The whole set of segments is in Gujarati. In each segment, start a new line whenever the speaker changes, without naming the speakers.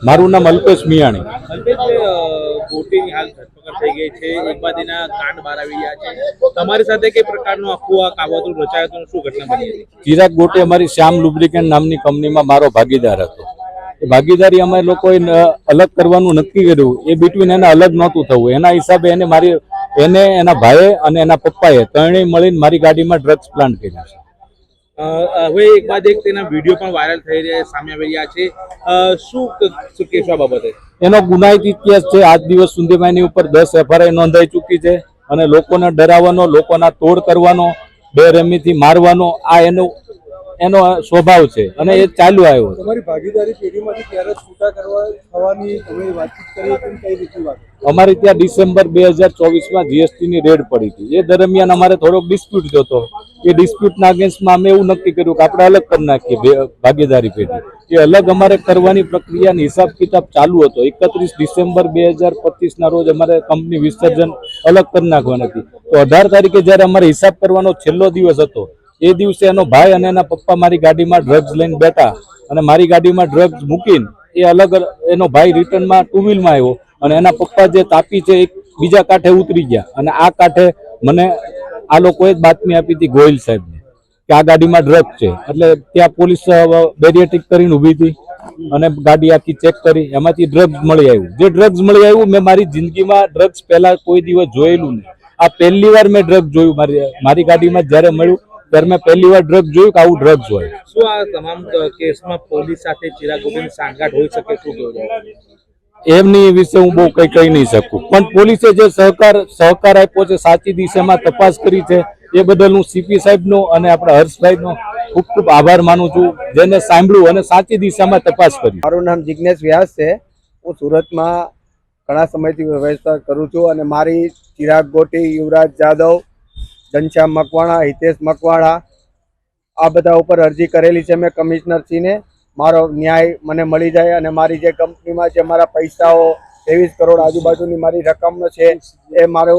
મારું નામ અલ્પેશ મિયાણી.
ગોટીની હાલ ધરપકડ થઈ ગઈ છે, એક બાદીના કાંડ બહાર આવી ગયા છે. તમારી સાથે કઈ પ્રકારનું આખું આ કાવતરું રચાયું હતું, શું ઘટના બની હતી?
ચિરાગ ગોટી અમારી શ્યામ લુબ્રિકેન્ટ નામની કંપનીમાં મારો ભાગીદાર હતો. એ ભાગીદારી અમે લોકોએ અલગ કરવાનું નક્કી કર્યું. એ બિટવીન એને અલગ નહોતું થવું. એના હિસાબે એને એના ભાઈએ અને એના પપ્પાએ ત્રણેય મળીને મારી ગાડીમાં ડ્રગ્સ પ્લાન્ટ કર્યા છે.
હવે એક બાદ એક તેના વિડીયો પણ વાયરલ થઈ રહ્યા સામે આવી રહ્યા છે. શું કહેશો આ બાબતે?
એનો ગુનાહિત ઇતિહાસ છે. આજ દિવસ સુધીમાં એની ઉપર 10 FIR નોંધાઈ ચૂકી છે અને લોકોને ડરાવવાનો, લોકોના તોડ કરવાનો, બેરહેમીથી મારવાનો આ એનો સ્વભાવ છે અને એ ચાલુ આવ્યો.
તમારી ભાગીદારી પેઢીમાંથી ક્યારે છૂટા કરવા થવાની તમે વાતચીત કરી હતી, કઈ રીતે વાત?
અમારી ત્યાં ડિસેમ્બર 2024માં જીએસટીની રેડ પડી હતી. એ દરમિયાન અમારે થોડોક ડિસ્પ્યુટ થયો. એ ડિસ્પ્યુટના અગેન્સ્ટમાં અમે એવું નક્કી કર્યું કે આપણે અલગ કરી નાખીએ ભાગીદારી પેઢી. એ અલગ અમારે કરવાની પ્રક્રિયાની હિસાબ કિતાબ ચાલુ હતો. 31 ડિસેમ્બર 2025ના રોજ અમારે કંપની વિસર્જન અલગ કરી નાખવાની હતી. તો 18 તારીખે જ્યારે અમારે હિસાબ કરવાનો છેલ્લો દિવસ હતો, એ દિવસે એનો ભાઈ અને એના પપ્પા મારી ગાડીમાં ડ્રગ્સ લઈને બેઠા અને મારી ગાડીમાં ડ્રગ્સ મૂકીને એ અલગ એનો ભાઈ રિટર્નમાં ટુ વ્હીલમાં આવ્યો અને એના પપ્પા જે તાપી છે એક બીજા કાંઠે ઉતરી ગયા અને આ કાંઠે મને આ લોકોએ જ બાતમી આપી હતી ગોયલ સાહેબને કે આ ગાડીમાં ડ્રગ્સ છે. એટલે ત્યાં પોલીસ બેરિયેટિક કરીને ઊભી હતી અને ગાડી આખી ચેક કરી. એમાંથી ડ્રગ્સ મળી આવ્યું. જે ડ્રગ્સ મળી આવ્યું, મેં મારી જિંદગીમાં ડ્રગ્સ પહેલા કોઈ દિવસ જોયેલું નહીં. આ પહેલી વાર મેં ડ્રગ્સ જોયું. મારી ગાડીમાં જ્યારે મળ્યું ત્યારે મેં પહેલી વાર ડ્રગ્સ જોયું કે આવું ડ્રગ્સ હોય.
શું આ તમામ કેસમાં પોલીસ સાથે ચિરાગ ગોટીની સાંઠગાંઠ હોઈ શકે? શું કહેવું?
એમની વિશે હું બહુ કઈ કહી નહીં શકું, પણ પોલીસે જે સહકાર આપ્યો છે, સાચી દિશામાં તપાસ કરી છે, એ બદલ હું સીપી સાહેબનો અને આપણા હર્ષભાઈનો ખૂબ ખૂબ આભાર માનું છું, જેને સાંભળ્યું અને સાચી દિશામાં તપાસ કરી.
મારું નામ જિગ્નેશ વ્યાસ છે. હું સુરતમાં ઘણા સમયથી વ્યવસાય કરું છું અને મારી ચિરાગ ગોટી, યુવરાજ જાદવ, ઘનશ્યામ મકવાણા, હિતેશ મકવાણા આ બધા ઉપર અરજી કરેલી છે મેં કમિશનરશ્રીને. મારો ન્યાય મને મળી જાય અને મારી જે કંપનીમાં જે મારા પૈસાઓ 23 કરોડ આજુબાજુની મારી રકમનો છે એ મારો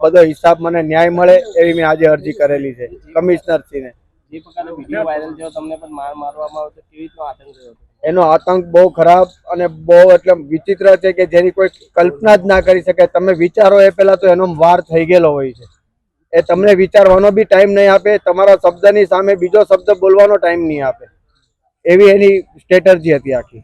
બધો હિસાબ મને ન્યાય મળે એવી મેં આજે અરજી કરેલી છે કમિશનરશ્રીને.
જે પ્રકારનો વિડીયો વાયરલ થયો, તમને પણ મારવામાં આવ્યો, કેવી રીતનો આતંક થયો?
એનો આતંક બહુ ખરાબ અને બહુ એટલે વિચિત્ર છે કે જેની કોઈ કલ્પના જ ના કરી શકે. તમે વિચારો એ પહેલા તો એનો વાર થઈ ગયેલો હોય છે. એ તમને વિચારવાનો બી ટાઈમ નહીં આપે, તમારા શબ્દની સામે બીજો શબ્દ બોલવાનો ટાઈમ નહીં આપે, એવી એની સ્ટ્રેટર્જી હતી આખી.